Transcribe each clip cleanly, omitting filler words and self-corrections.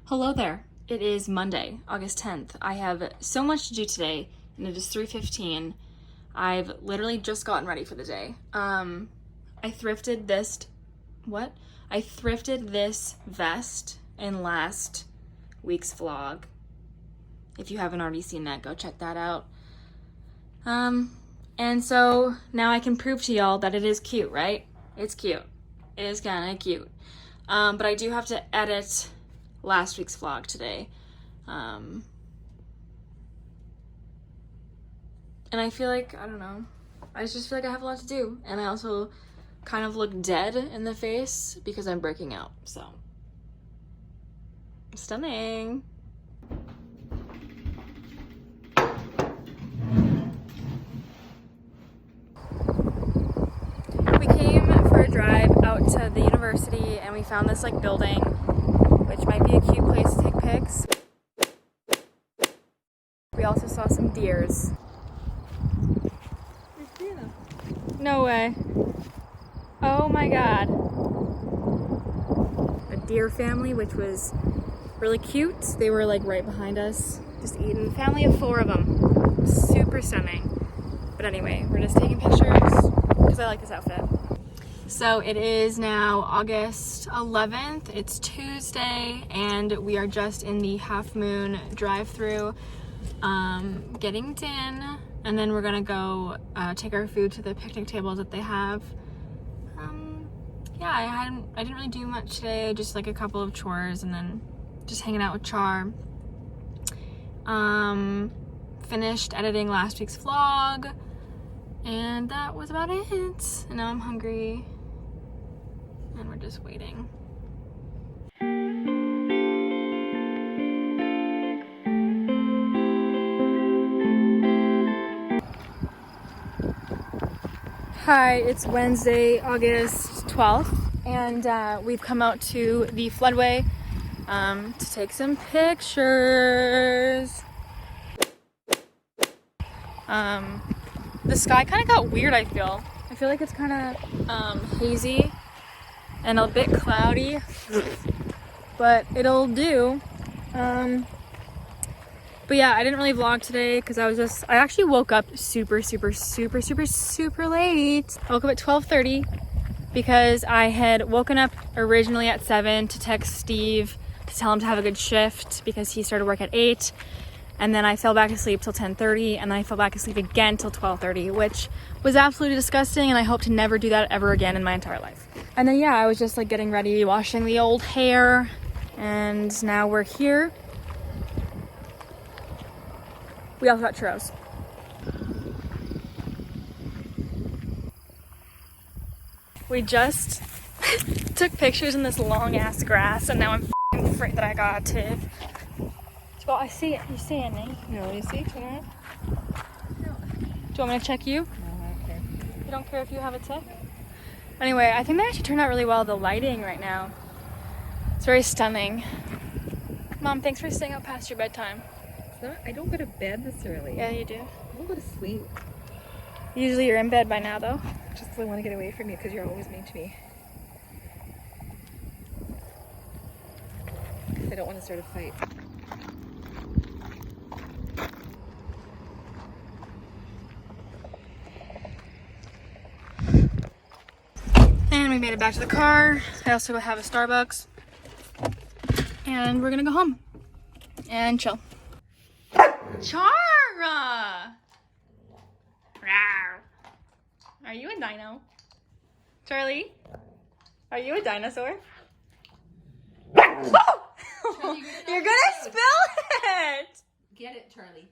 Hello there. It is Monday, August 10th. I have so much to do today, and it is 3:15. I've literally just gotten ready for the day. I thrifted this vest in last week's vlog. If you haven't already seen that, go check that out. And so now I can prove to y'all that it is cute, right? It's cute. It is kind of cute. But I do have to edit last week's vlog today. And I feel like, I don't know, I just feel like I have a lot to do. And I also kind of look dead in the face because I'm breaking out, so. Stunning. We came for a drive out to the university and we found this like building, which might be a cute place to take pics. We also saw some deers. No way. Oh my god. A deer family, which was really cute. They were like right behind us, just eating. Family of 4 of them. Super stunning. But anyway, we're just taking pictures because I like this outfit. So it is now August 11th. It's Tuesday, and we are just in the Half Moon drive-through, getting din, and then we're gonna go take our food to the picnic tables that they have. Yeah, I didn't really do much today, just like a couple of chores, and then just hanging out with Char. Finished editing last week's vlog, and that was about it. And now I'm hungry, and we're just waiting. Hi, it's Wednesday, August 12th, and we've come out to the floodway to take some pictures. The sky kind of got weird, I feel. I feel like it's kind of hazy and a bit cloudy, but it'll do. But yeah, I didn't really vlog today because I actually woke up super late. I woke up at 12:30 because I had woken up originally at 7 to text Steve to tell him to have a good shift because he started work at 8. And then I fell back asleep till 10:30, and then I fell back asleep again till 12:30, which was absolutely disgusting, and I hope to never do that ever again in my entire life. And then yeah, I was just like getting ready, washing the old hair, and now we're here. We also got churros. We just took pictures in this long ass grass, and now I'm f***ing afraid that I got a tick. Well, I see it. You see it, Nate? No, you see? Turn around. No. Do you want me to check you? No, I don't care. You don't care if you have a tick? Anyway, I think they actually turned out really well, the lighting right now. It's very stunning. Mom, thanks for staying up past your bedtime. I don't go to bed this early. Yeah, you do. I don't go to sleep. Usually you're in bed by now, though. Just because I want to get away from you because you're always mean to me. I don't want to start a fight. And we made it back to the car. I also have a Starbucks. And we're gonna go home and chill. Chara! Are you a dino? Charlie? Are you a dinosaur? Oh! You're gonna spill it! Get it, Charlie.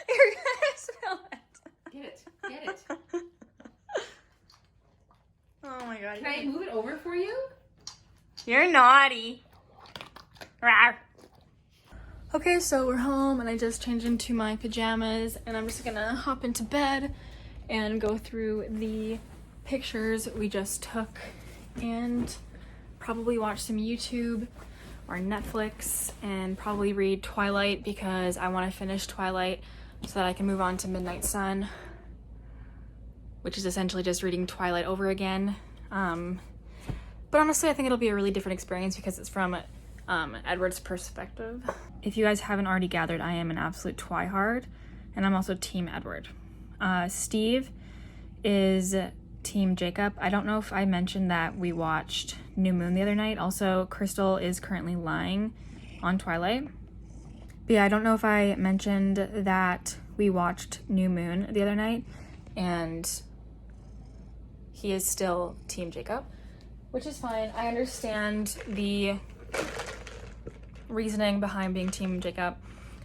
You're gonna spill it. Get it. Get it. Oh my god. Can I move it over for you? You're naughty. Rawr. Okay, so we're home and I just changed into my pajamas and I'm just gonna hop into bed and go through the pictures we just took and probably watch some YouTube or Netflix and probably read Twilight because I want to finish Twilight so that I can move on to Midnight Sun, which is essentially just reading Twilight over again. But honestly, I think it'll be a really different experience because it's from Edward's perspective. If you guys haven't already gathered, I am an absolute twihard, and I'm also Team Edward. Steve is Team Jacob. I don't know if I mentioned that we watched New Moon the other night. Also, Crystal is currently lying on Twilight. But yeah, I don't know if I mentioned that we watched New Moon the other night, and he is still Team Jacob, which is fine. I understand the reasoning behind being Team Jacob.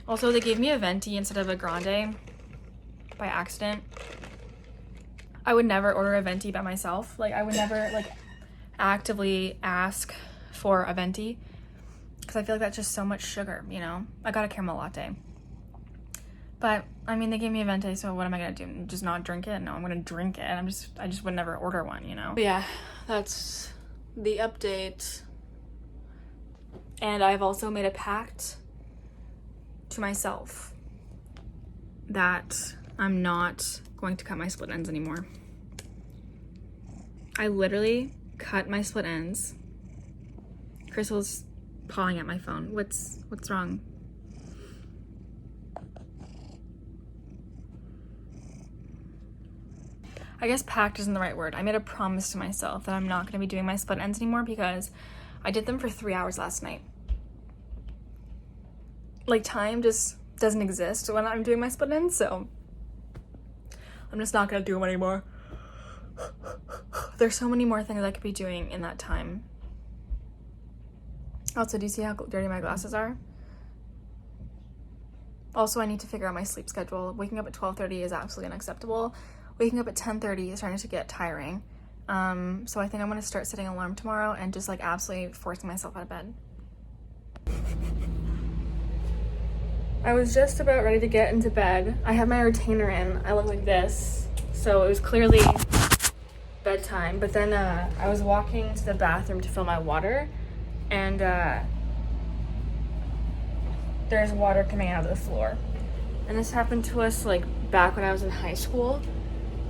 Also, they gave me a venti instead of a grande by accident. I would never order a venti by myself. Like, I would never like actively ask for a venti because I feel like that's just so much sugar, you know? I got a caramel latte. But I mean, they gave me a venti, so what am I gonna do? Just not drink it? No, I'm gonna drink it. I just would never order one, you know? But yeah, that's the update. And I've also made a pact to myself that I'm not going to cut my split ends anymore. I literally cut my split ends. Crystal's pawing at my phone. What's wrong? I guess pact isn't the right word. I made a promise to myself that I'm not going to be doing my split ends anymore because I did them for 3 hours last night. Like, time just doesn't exist when I'm doing my split ends, so I'm just not going to do them anymore. There's so many more things I could be doing in that time. Also, do you see how dirty my glasses are? Also, I need to figure out my sleep schedule. Waking up at 12:30 is absolutely unacceptable. Waking up at 10:30 is starting to get tiring. So I think I'm gonna start setting an alarm tomorrow and just like absolutely forcing myself out of bed. I was just about ready to get into bed. I had my retainer in. I look like this. So it was clearly bedtime. But then I was walking to the bathroom to fill my water, and there's water coming out of the floor. And this happened to us like back when I was in high school,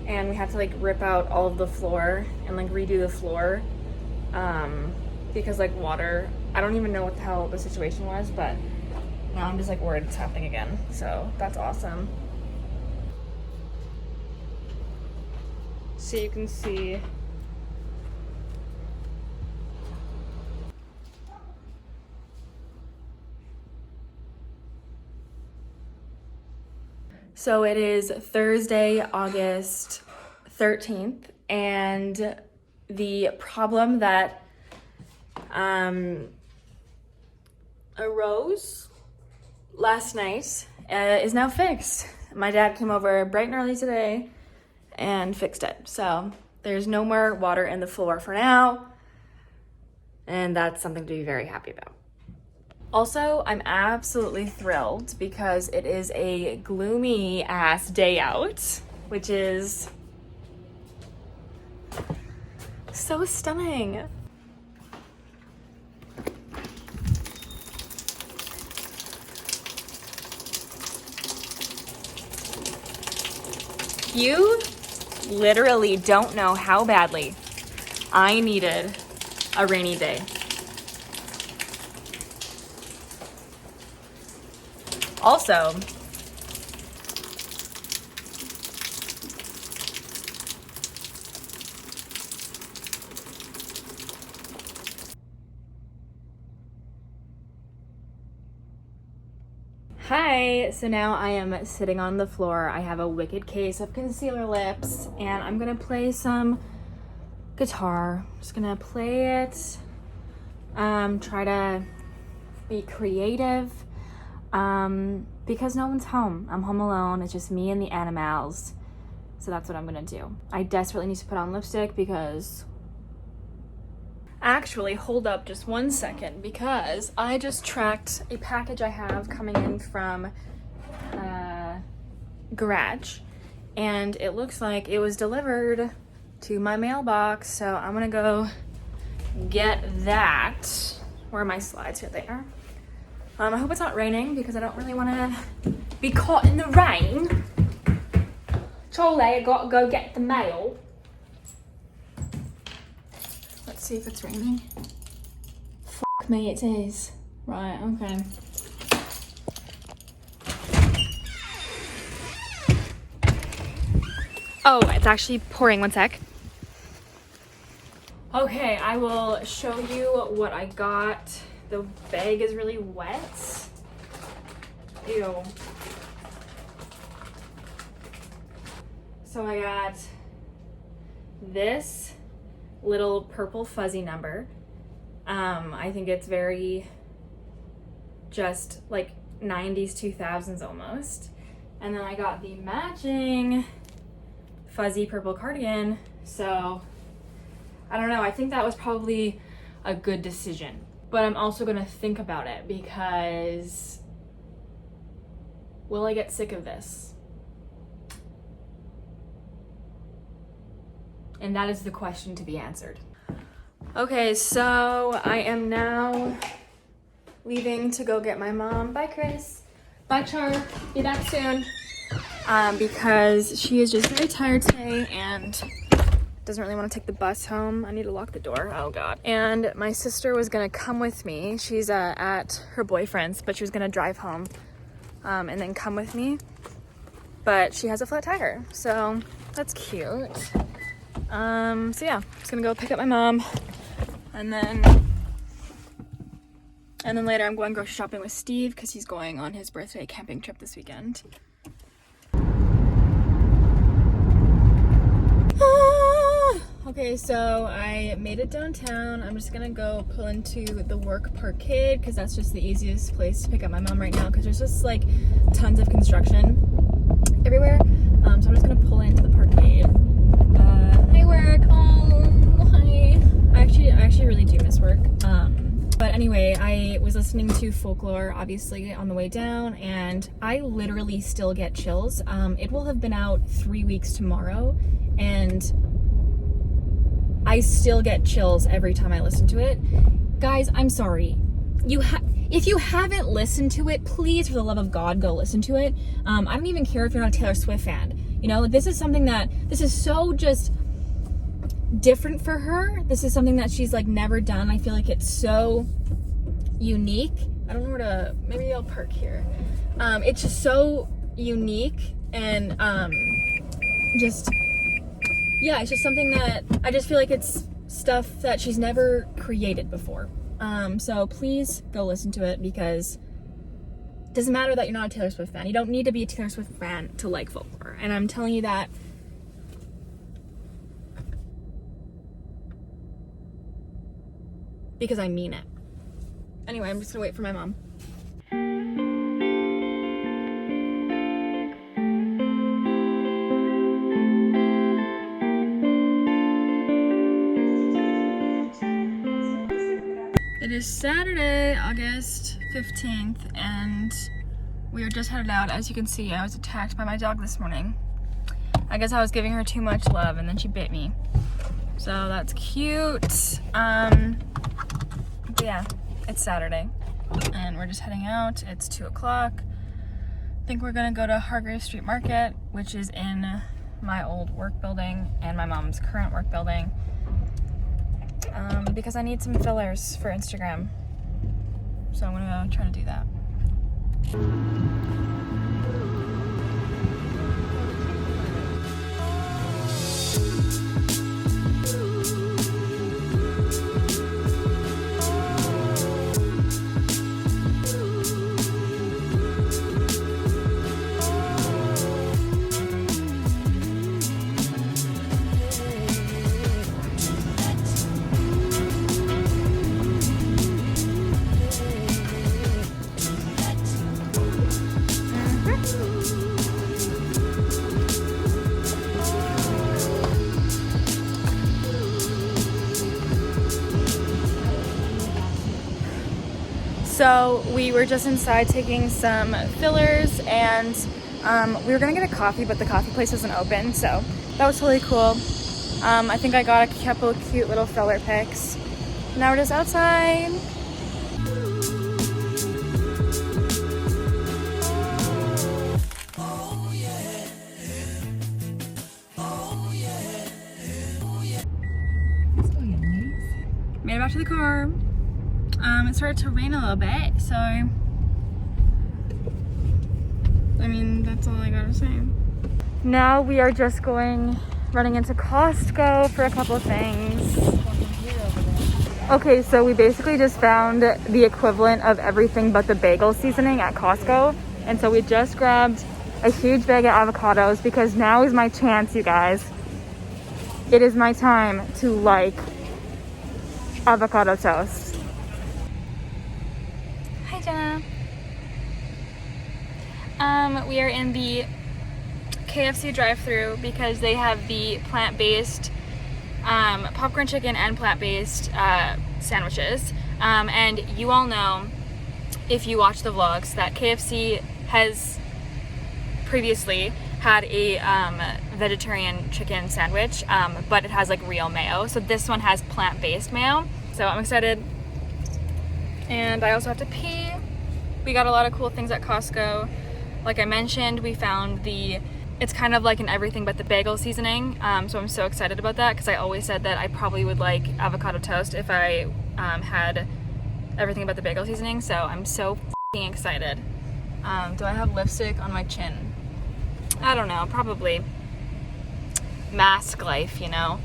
and we had to like rip out all of the floor and like redo the floor because like water, I don't even know what the hell the situation was, but now I'm just like worried it's happening again. So that's awesome. So you can see so it is Thursday, August 13th, and the problem that arose last night is now fixed. My dad came over bright and early today and fixed it. So there's no more water in the floor for now, and that's something to be very happy about. Also, I'm absolutely thrilled because it is a gloomy ass day out, which is so stunning. You literally don't know how badly I needed a rainy day. Also, hi, so now I am sitting on the floor. I have a wicked case of concealer lips, and I'm gonna play some guitar. Just gonna play it, try to be creative, because no one's home. I'm home alone. It's just me and the animals. So that's what I'm gonna do. I desperately need to put on lipstick because... Actually, hold up just 1 second, because I just tracked a package I have coming in from garage, and it looks like it was delivered to my mailbox, so I'm gonna go get that. Where are my slides? Here they are. I hope it's not raining because I don't really want to be caught in the rain. Charlie, I gotta go get the mail. Let's see if it's raining. Fuck me, it is. Right, okay. Oh, it's actually pouring. One sec. Okay, I will show you what I got. The bag is really wet. Ew. So I got this little purple fuzzy number. I think it's very just like 90s, 2000s almost. And then I got the matching fuzzy purple cardigan. So I don't know, I think that was probably a good decision. But I'm also gonna think about it because will I get sick of this? And that is the question to be answered. Okay, so I am now leaving to go get my mom. Bye, Chris. Bye, Char. Be back soon. Because she is just very tired today and doesn't really want to take the bus home. I need to lock the door. Oh, God. And my sister was going to come with me. She's at her boyfriend's, but she was going to drive home and then come with me. But she has a flat tire, so that's cute. So yeah, just gonna go pick up my mom, and then later I'm going grocery shopping with Steve because he's going on his birthday camping trip this weekend. Okay, so I made it downtown. I'm just gonna go pull into the work parkade because that's just the easiest place to pick up my mom right now because there's just like tons of construction everywhere. So I'm just gonna pull into the parkade. Hi, work. Oh, hi. I actually really do miss work. But anyway, I was listening to folklore obviously on the way down, and I literally still get chills. It will have been out 3 weeks tomorrow, and I still get chills every time I listen to it. Guys, I'm sorry. If you haven't listened to it, please, for the love of God, go listen to it. I don't even care if you're not a Taylor Swift fan. You know, this is so just different for her. This is something that she's like never done. I feel like it's so unique. I don't know where to, maybe I'll park here. It's just so unique and just, yeah, it's just something that I just feel like it's stuff that she's never created before. So please go listen to it because it doesn't matter that you're not a Taylor Swift fan. You don't need to be a Taylor Swift fan to like folklore. And I'm telling you that because I mean it. Anyway, I'm just gonna wait for my mom. It is Saturday, August 15th, and we are just headed out. As you can see, I was attacked by my dog this morning. I guess I was giving her too much love, and then she bit me. So that's cute. But yeah, it's Saturday, and we're just heading out. It's 2 o'clock. I think we're gonna go to Hargrave Street Market, which is in my old work building and my mom's current work building. Because I need some fillers for Instagram. So I'm gonna go try to do that. So we were just inside taking some fillers, and we were gonna get a coffee, but the coffee place wasn't open, so that was totally cool. I think I got a couple cute little filler pics. Now we're just outside. Made it back to the car. It started to rain a little bit, so I mean, that's all I gotta say. Now we are just running into Costco for a couple of things. Okay, so we basically just found the equivalent of everything but the bagel seasoning at Costco. And so we just grabbed a huge bag of avocados because now is my chance, you guys. It is my time to like avocado toast. Hi, Jenna. We are in the KFC drive-thru because they have the plant-based popcorn chicken and plant-based sandwiches. And you all know, if you watch the vlogs, that KFC has previously had a vegetarian chicken sandwich, but it has like real mayo. So this one has plant-based mayo. So I'm excited. And I also have to pee. We got a lot of cool things at Costco. Like I mentioned, we found it's kind of like an everything but the bagel seasoning. So I'm so excited about that because I always said that I probably would like avocado toast if I had everything but the bagel seasoning. So I'm so f***ing excited. Do I have lipstick on my chin? I don't know, probably mask life, you know.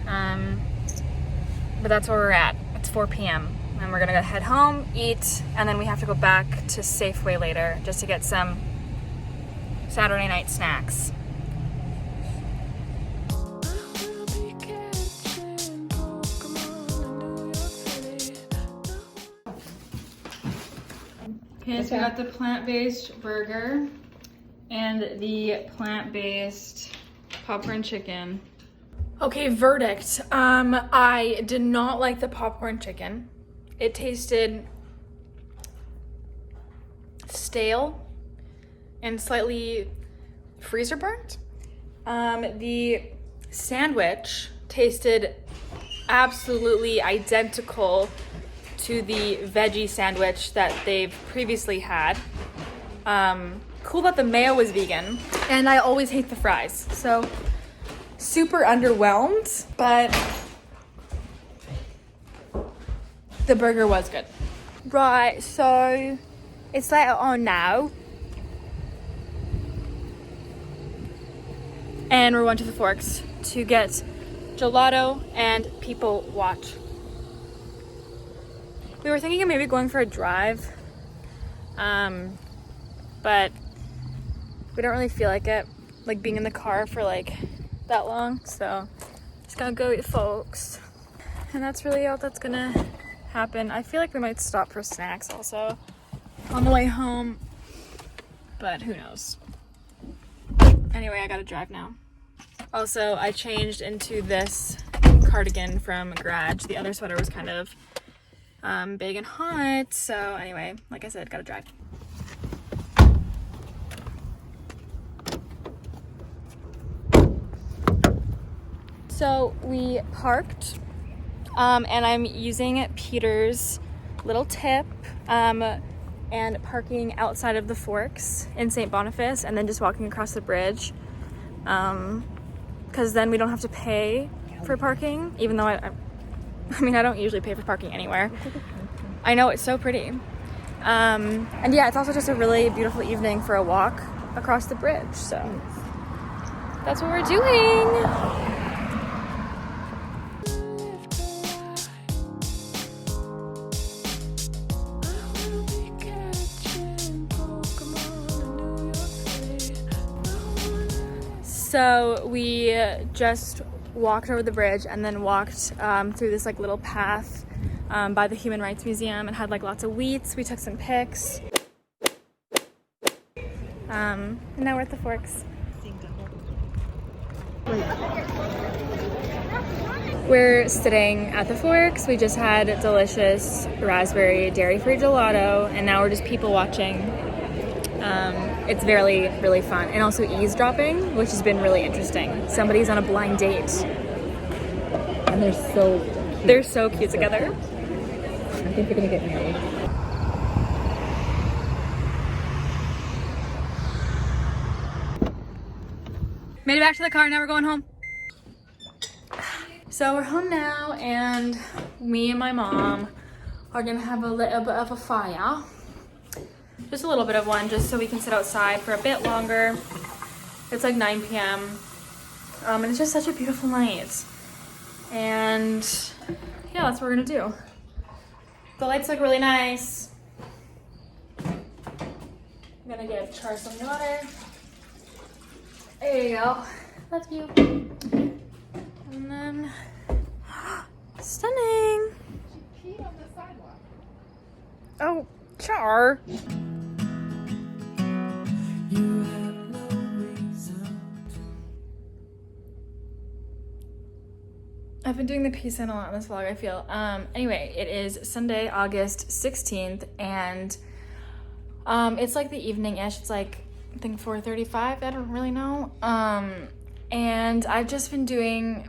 But that's where we're at. It's 4 p.m. and we're gonna head home, eat, and then we have to go back to Safeway later just to get some Saturday night snacks. Okay, so we got the plant-based burger and the plant-based popcorn chicken. Okay, verdict. I did not like the popcorn chicken. It tasted stale and slightly freezer burnt. The sandwich tasted absolutely identical to the veggie sandwich that they've previously had. Cool that the mayo was vegan, and I always hate the fries, so super underwhelmed, but the burger was good. Right, so it's later on now, and we're going to the Forks to get gelato and people watch. We were thinking of maybe going for a drive, but we don't really feel like it, like being in the car for like that long, so just gonna go eat folks. And that's really all that's gonna happen. I feel like we might stop for snacks also on the way home, but who knows. Anyway, I gotta drive now. Also, I changed into this cardigan from Garage. The other sweater was kind of big and hot, so anyway, like I said, gotta drive. So we parked, and I'm using Peter's little tip, and parking outside of the Forks in St. Boniface, and then just walking across the bridge, because then we don't have to pay for parking, even though I mean, I don't usually pay for parking anywhere. I know, it's so pretty. And yeah, it's also just a really beautiful evening for a walk across the bridge, so that's what we're doing. So we just walked over the bridge and then walked through this like little path by the Human Rights Museum and had like lots of wheats. We took some pics. And now we're at the Forks. We're sitting at the Forks. We just had delicious raspberry dairy-free gelato, and now we're just people watching. It's really, really fun. And also eavesdropping, which has been really interesting. Somebody's on a blind date. And they're so cute together. I think they're gonna get married. Made it back to the car, now we're going home. So we're home now, and me and my mom are gonna have a little bit of a fire. Just a little bit of one, just so we can sit outside for a bit longer. It's like 9 p.m. And it's just such a beautiful night. And yeah, that's what we're gonna do. The lights look really nice. I'm gonna give Char some water. There you go. Love you. And then, stunning. She peed on the sidewalk. Oh, Char. I've been doing the peace sign a lot in this vlog, I feel. Anyway, it is Sunday, August 16th, and it's like the evening-ish. It's like, I think 4:35, I don't really know. And we've just been doing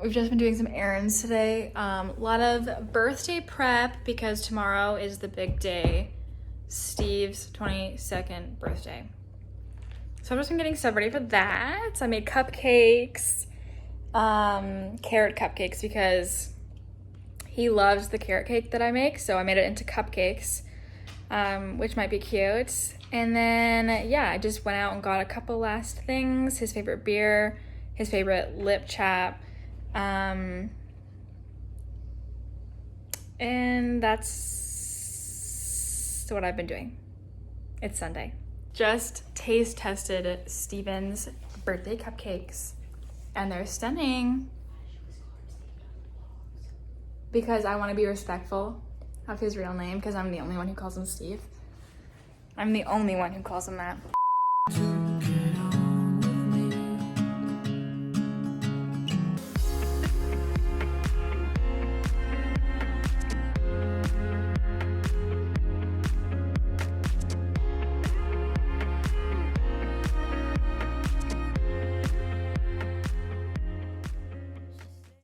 some errands today. A lot of birthday prep because tomorrow is the big day, Steve's 22nd birthday. So I've just been getting stuff ready for that. So I made cupcakes, carrot cupcakes, because he loves the carrot cake that I make. So I made it into cupcakes, which might be cute. And then, yeah, I just went out and got a couple last things, his favorite beer, his favorite lip chap. And that's what I've been doing. It's Sunday. Just taste tested Steven's birthday cupcakes, and they're stunning. Because I want to be respectful of his real name, because I'm the only one who calls him Steve. I'm the only one who calls him that.